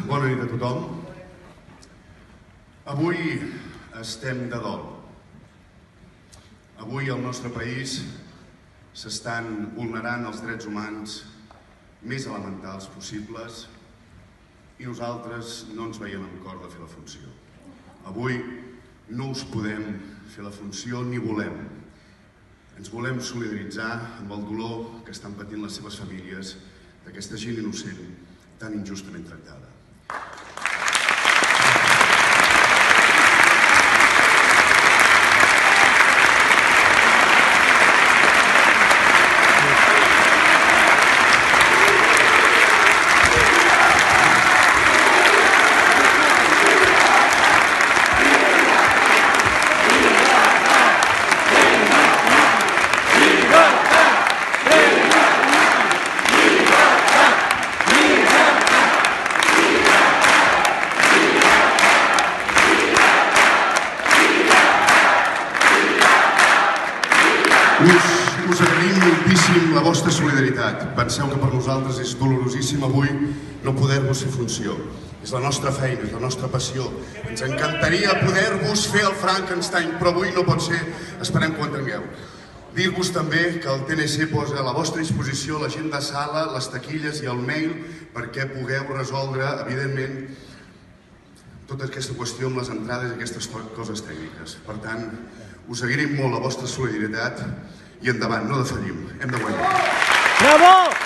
Bona nit a tothom. Avui estem de dol. Avui al nostre país s'estan vulnerant els drets humans més elementals possibles i nosaltres no ens veiem amb cor de fer la funció. Avui no us podem fer la funció ni volem. Ens volem solidaritzar amb el dolor que estan patint les seves famílies d'aquesta gent innocent tan injustament tractada. Us agraïm moltíssim la vostra solidaritat. Penseu que per nosaltres és dolorosíssim avui no poder-vos fer funció. És la nostra feina, és la nostra passió. Ens encantaria poder-vos fer el Frankenstein, però avui no pot ser. Esperem que ho entengueu. Dir-vos també que el TNC posa a la vostra disposició l'agenda de sala, les taquilles i el mail perquè pugueu resoldre, evidentment, tota aquesta qüestió amb les entrades i aquestes coses tècniques. Per tant, us agraïm molt la vostra solidaritat i endavant, no defallim, hem de guanyar. Bravo!